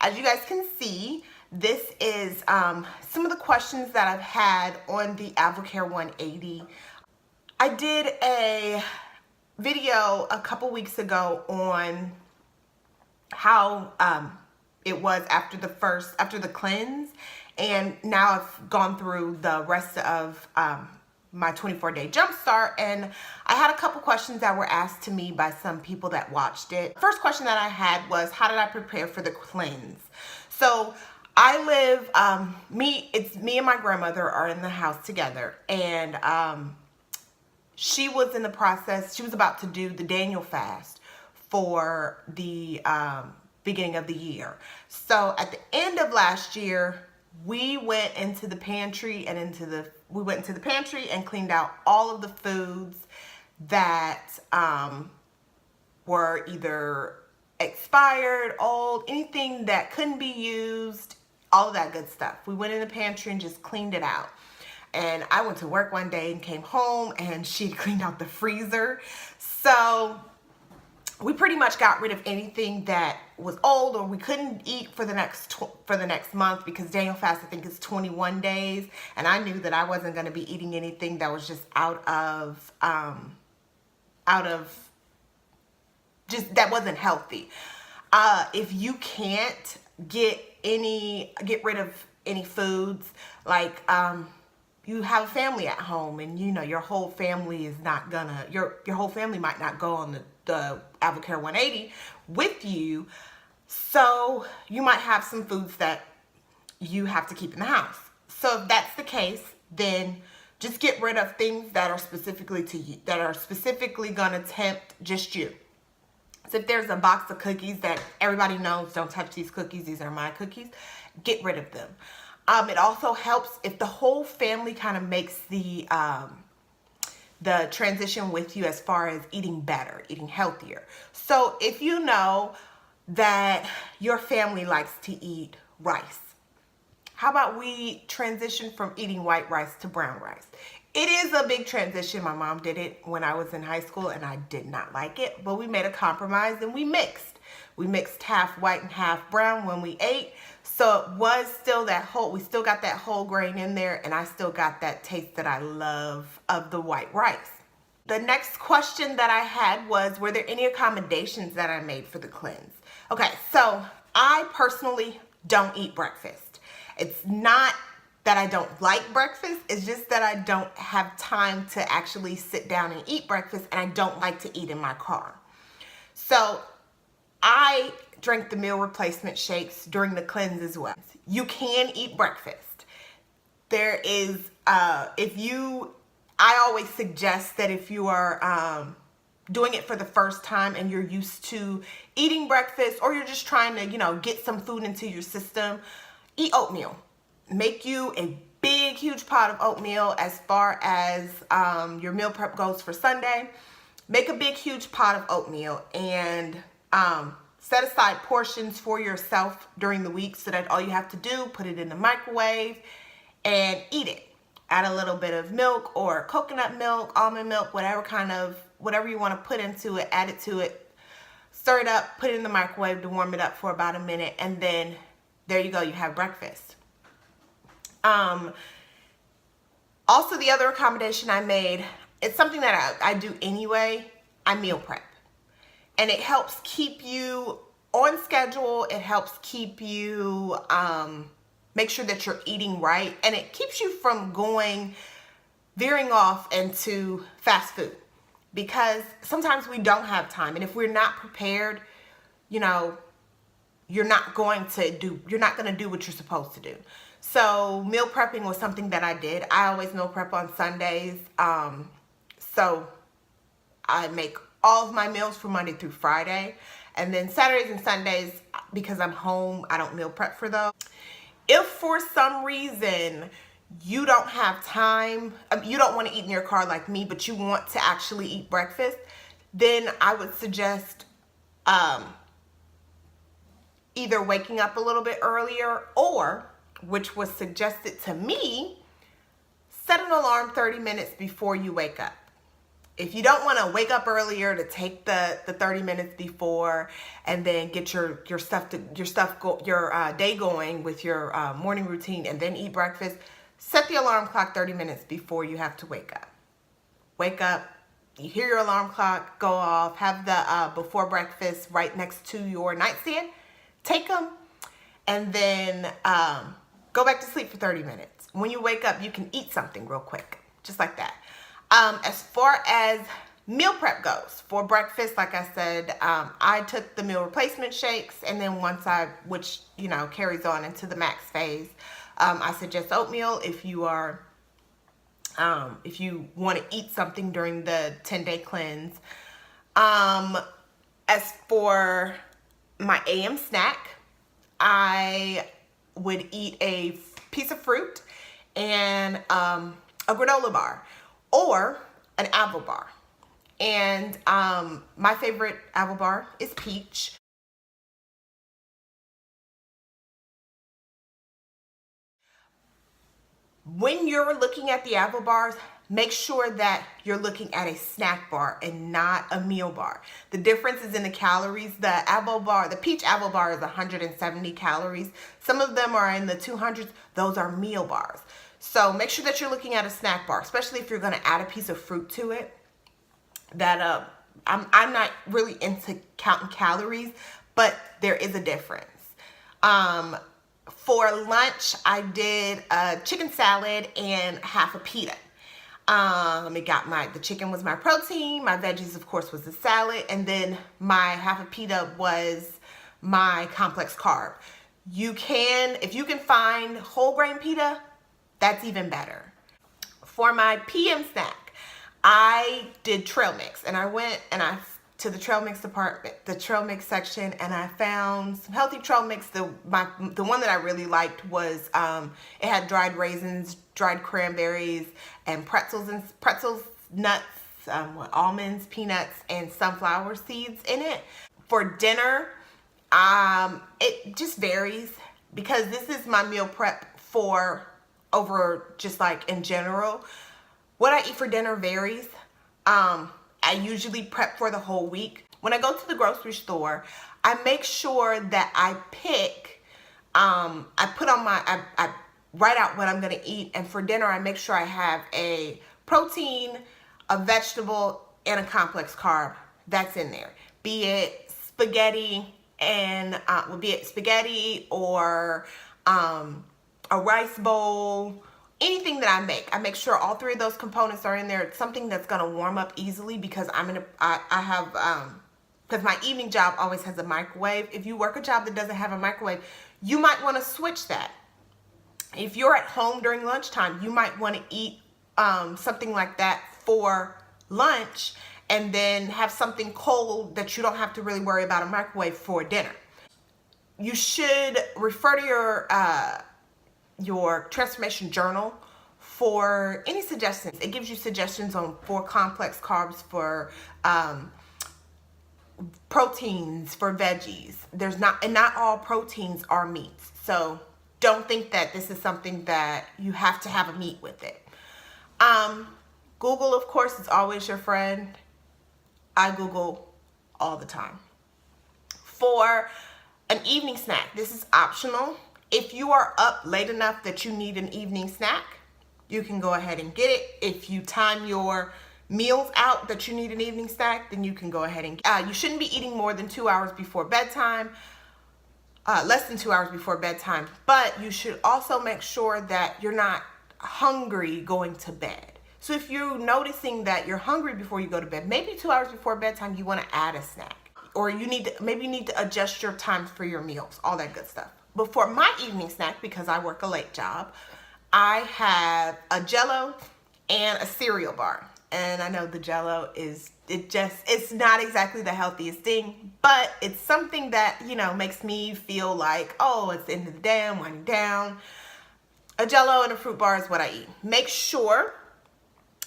As you guys can see, this is some of the questions that I've had on the Advocare 180. I did a video a couple weeks ago on how it was after the cleanse, and now I've gone through the rest of my 24-day jumpstart, and I had a couple questions that were asked to me by some people that watched it. First question that I had was, how did I prepare for the cleanse? So I live, it's me and my grandmother are in the house together, and she was in the process, she was about to do the Daniel fast for the beginning of the year. So at the end of last year, we went into the pantry and cleaned out all of the foods that were either expired, old, anything that couldn't be used, all of that good stuff. We went in the pantry and just cleaned it out. And I went to work one day and came home, and she cleaned out the freezer. So we pretty much got rid of anything that was old or we couldn't eat for the next month, because Daniel fast, I think, is 21 days, and I knew that I wasn't going to be eating anything that was just that wasn't healthy. If you can't get rid of any foods, like you have a family at home, and you know your whole family is not gonna, your whole family might not go on the Advocare 180 with you, so you might have some foods that you have to keep in the house. So if that's the case, then just get rid of things that are specifically to you, that are specifically gonna tempt just you. So if there's a box of cookies that everybody knows, don't touch these cookies, these are my cookies, get rid of them. It also helps if the whole family kind of makes the transition with you as far as eating better, eating healthier. So if you know that your family likes to eat rice, how about we transition from eating white rice to brown rice? It is a big transition. My mom did it when I was in high school, and I did not like it, but we made a compromise and we mixed. We mixed half white and half brown when we ate. So it was still we still got that whole grain in there, and I still got that taste that I love of the white rice. The next question that I had was, were there any accommodations that I made for the cleanse? Okay, so I personally don't eat breakfast. It's not that I don't like breakfast, it's just that I don't have time to actually sit down and eat breakfast, and I don't like to eat in my car. So I drank the meal replacement shakes during the cleanse as well. You can eat breakfast. There is, I always suggest that if you are doing it for the first time and you're used to eating breakfast, or you're just trying to, get some food into your system, eat oatmeal. Make you a big, huge pot of oatmeal as far as your meal prep goes for Sunday. Make a big, huge pot of oatmeal, and set aside portions for yourself during the week, so that all you have to do, put it in the microwave and eat it. Add a little bit of milk or coconut milk, almond milk, whatever you want to put into it, add it to it, stir it up, put it in the microwave to warm it up for about a minute, and then there you go, you have breakfast. Also, the other accommodation I made, it's something that I do anyway, I meal prep. And it helps keep you on schedule. It helps keep you, make sure that you're eating right. And it keeps you from veering off into fast food. Because sometimes we don't have time. And if we're not prepared, you're not going to do what you're supposed to do. So meal prepping was something that I did. I always meal prep on Sundays. So I make all of my meals for Monday through Friday. And then Saturdays and Sundays, because I'm home, I don't meal prep for those. If for some reason you don't have time, you don't want to eat in your car like me, but you want to actually eat breakfast, then I would suggest either waking up a little bit earlier, or, which was suggested to me, set an alarm 30 minutes before you wake up. If you don't want to wake up earlier to take the 30 minutes before and then get your day going with your morning routine and then eat breakfast, set the alarm clock 30 minutes before you have to wake up. Wake up, you hear your alarm clock go off, have the before breakfast right next to your nightstand, take them, and then go back to sleep for 30 minutes. When you wake up, you can eat something real quick, just like that. As far as meal prep goes, for breakfast, like I said, I took the meal replacement shakes, and then which carries on into the max phase, I suggest oatmeal if you want to eat something during the 10-day cleanse. As for my AM snack, I would eat a piece of fruit and a granola bar or an apple bar. And my favorite apple bar is peach. When you're looking at the apple bars, make sure that you're looking at a snack bar and not a meal bar. The difference is in the calories. The peach apple bar is 170 calories. Some of them are in the 200s. Those are meal bars. So make sure that you're looking at a snack bar, especially if you're going to add a piece of fruit to it. I'm not really into counting calories, but there is a difference. For lunch, I did a chicken salad and half a pita. The chicken was my protein, my veggies, of course, was the salad, and then my half a pita was my complex carb. If you can find whole grain pita, that's even better. For my PM snack, I did trail mix, and I went to the trail mix department, the trail mix section, and I found some healthy trail mix. The one that I really liked was it had dried raisins, dried cranberries, and pretzels, nuts, almonds, peanuts, and sunflower seeds in it. For dinner, it just varies because this is my meal prep over just like in general. What I eat for dinner varies. I usually prep for the whole week. When I go to the grocery store, I make sure that I write out what I'm gonna eat, and for dinner I make sure I have a protein, a vegetable, and a complex carb that's in there. Be it spaghetti or a rice bowl, anything that I make sure all three of those components are in there. It's something that's gonna warm up easily because because my evening job always has a microwave. If you work a job that doesn't have a microwave, you might want to switch that. If you're at home during lunchtime, you might want to eat something like that for lunch and then have something cold that you don't have to really worry about a microwave for dinner. You should refer to your transformation journal for any suggestions. It gives you suggestions for complex carbs, for proteins, for veggies. Not all proteins are meats. So don't think that this is something that you have to have a meat with it. Google, of course, is always your friend. I Google all the time. For an evening snack, this is optional. If you are up late enough that you need an evening snack, you can go ahead and get it. If you time your meals out that you need an evening snack, then you can go ahead and you shouldn't be eating more than 2 hours before bedtime, less than 2 hours before bedtime, but you should also make sure that you're not hungry going to bed. So if you're noticing that you're hungry before you go to bed, maybe 2 hours before bedtime, you want to add a snack, or maybe you need to adjust your times for your meals, all that good stuff. But for my evening snack, because I work a late job, I have a Jell-O and a cereal bar. And I know the Jell-O it's not exactly the healthiest thing, but it's something that, makes me feel like, oh, it's the end of the day, I'm winding down. A Jell-O and a fruit bar is what I eat. Make sure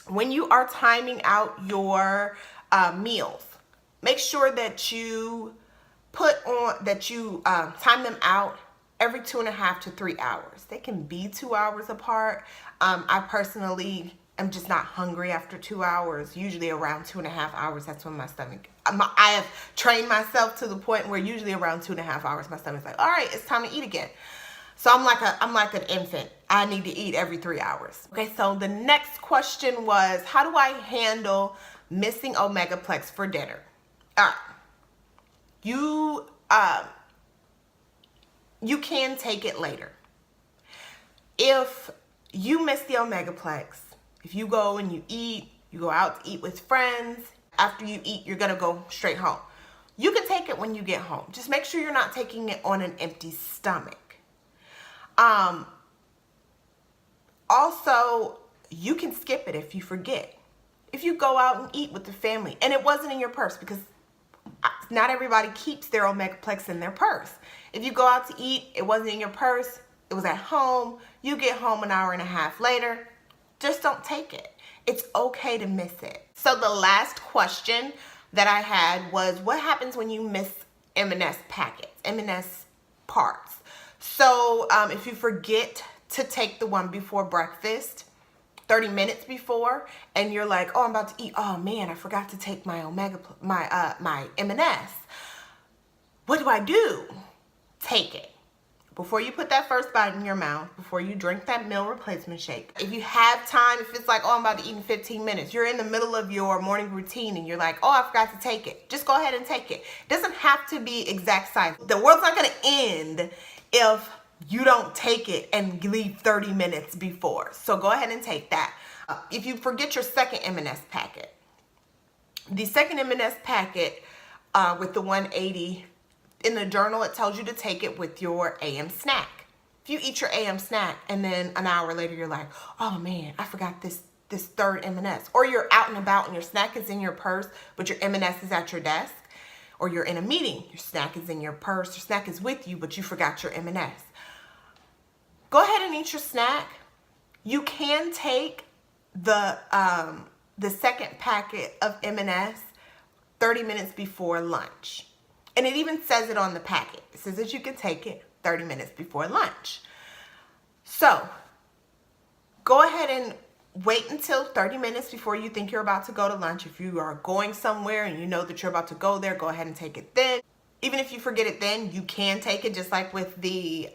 when you are timing out your meals, make sure that you time them out every 2.5 to 3 hours. They can be 2 hours apart. I personally am just not hungry after 2 hours, usually around 2.5 hours, that's when my stomach, I have trained myself to the point where usually around 2.5 hours, my stomach's like, all right, it's time to eat again. So I'm like an infant. I need to eat every 3 hours. Okay, so the next question was, how do I handle missing Omegaplex for dinner? All right. You can take it later. If you miss the Omegaplex, if you go and you go out to eat with friends, after you eat, you're gonna go straight home. You can take it when you get home. Just make sure you're not taking it on an empty stomach. Also, you can skip it if you forget. If you go out and eat with the family and it wasn't in your purse, because not everybody keeps their Omegaplex in their purse. If you go out to eat, it wasn't in your purse, it was at home, you get home an hour and a half later, just don't take it. It's okay to miss it. So the last question that I had was, what happens when you miss M&S packets, M&S parts? So if you forget to take the one before breakfast, 30 minutes before, and you're like, oh, I'm about to eat, oh man, I forgot to take my my M&S. What do? Take it. Before you put that first bite in your mouth, before you drink that meal replacement shake. If you have time, if it's like, oh, I'm about to eat in 15 minutes, you're in the middle of your morning routine and you're like, oh, I forgot to take it. Just go ahead and take it. It doesn't have to be exact size. The world's not gonna end if you don't take it and leave 30 minutes before. So go ahead and take that. If you forget your second M&S packet, the second M&S packet with the 180, in the journal, it tells you to take it with your AM snack. If you eat your AM snack and then an hour later you're like, oh man, I forgot this third M&S. Or you're out and about and your snack is in your purse, but your M&S is at your desk. Or you're in a meeting, your snack is in your purse, your snack is with you, but you forgot your M&S. Go ahead and eat your snack. You can take the second packet of M&S 30 minutes before lunch. And it even says it on the packet. It says that you can take it 30 minutes before lunch. So go ahead and wait until 30 minutes before you think you're about to go to lunch. If you are going somewhere and you know that you're about to go there, go ahead and take it then. Even if you forget it then, you can take it, just like with the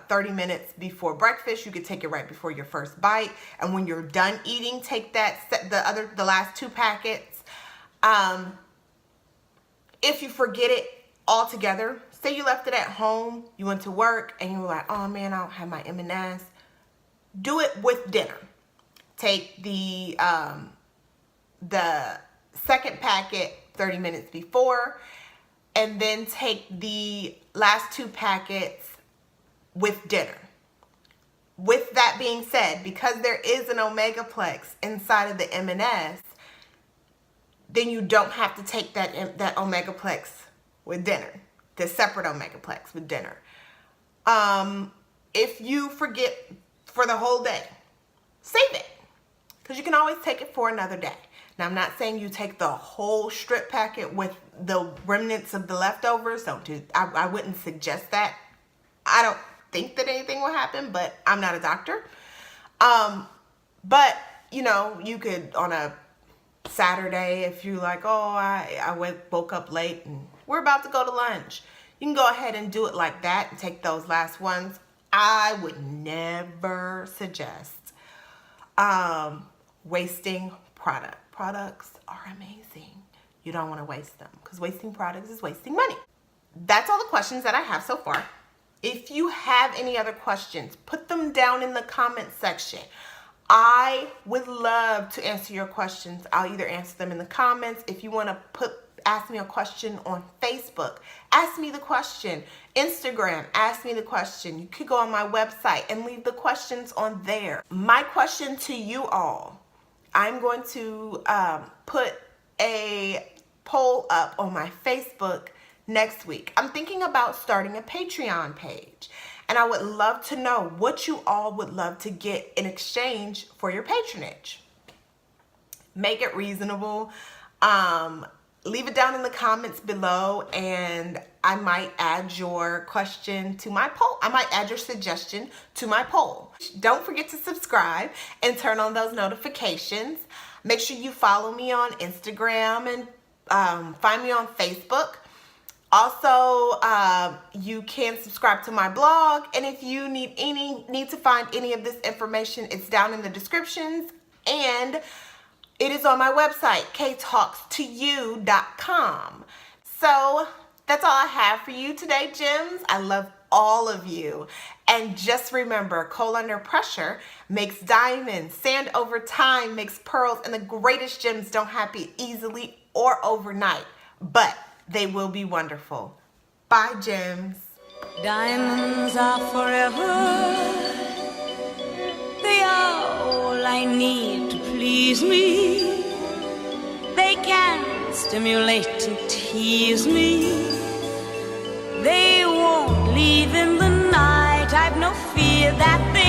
30 minutes before breakfast. You could take it right before your first bite. And when you're done eating, take the last 2 packets. If you forget it altogether, say you left it at home, you went to work, and you were like, oh man, I don't have my M&S. Do it with dinner. Take the second packet 30 minutes before, and then take the last 2 packets with dinner. With that being said, because there is an Omegaplex inside of the M&S, then you don't have to take that Omegaplex with dinner, the separate Omegaplex with dinner. If you forget for the whole day, save it, because you can always take it for another day. Now, I'm not saying you take the whole strip packet with the remnants of the leftovers. I wouldn't suggest that. I don't think that anything will happen, but I'm not a doctor. But, you know, you could on a Saturday, if you're like, oh, I woke up late and we're about to go to lunch, you can go ahead and do it like that and take those last ones. I would never suggest wasting product. Products are amazing. You don't want to waste them, because wasting products is wasting money. That's all the questions that I have so far. If you have any other questions, put them down in the comment section. I would love to answer your questions. I'll either answer them in the comments. If you want to ask me a question on Facebook, ask me the question. Instagram, ask me the question. You could go on my website and leave the questions on there. My question to you all, I'm going to put a poll up on my Facebook next week. I'm thinking about starting a Patreon page, and I would love to know what you all would love to get in exchange for your patronage. Make it reasonable. Leave it down in the comments below, and I might add your question to my poll. I might add your suggestion to my poll. Don't forget to subscribe and turn on those notifications. Make sure you follow me on Instagram and find me on Facebook. Also, you can subscribe to my blog, and if you need to find any of this information, it's down in the descriptions, and it is on my website, ktalkstoyou.com. So that's all I have for you today, gems. I love all of you. And just remember, coal under pressure makes diamonds, sand over time makes pearls, and the greatest gems don't happen easily or overnight, but they will be wonderful. Bye, gems. Diamonds are forever. They are all I need to please me. They can stimulate and tease me. They won't leave in the night. I've no fear that they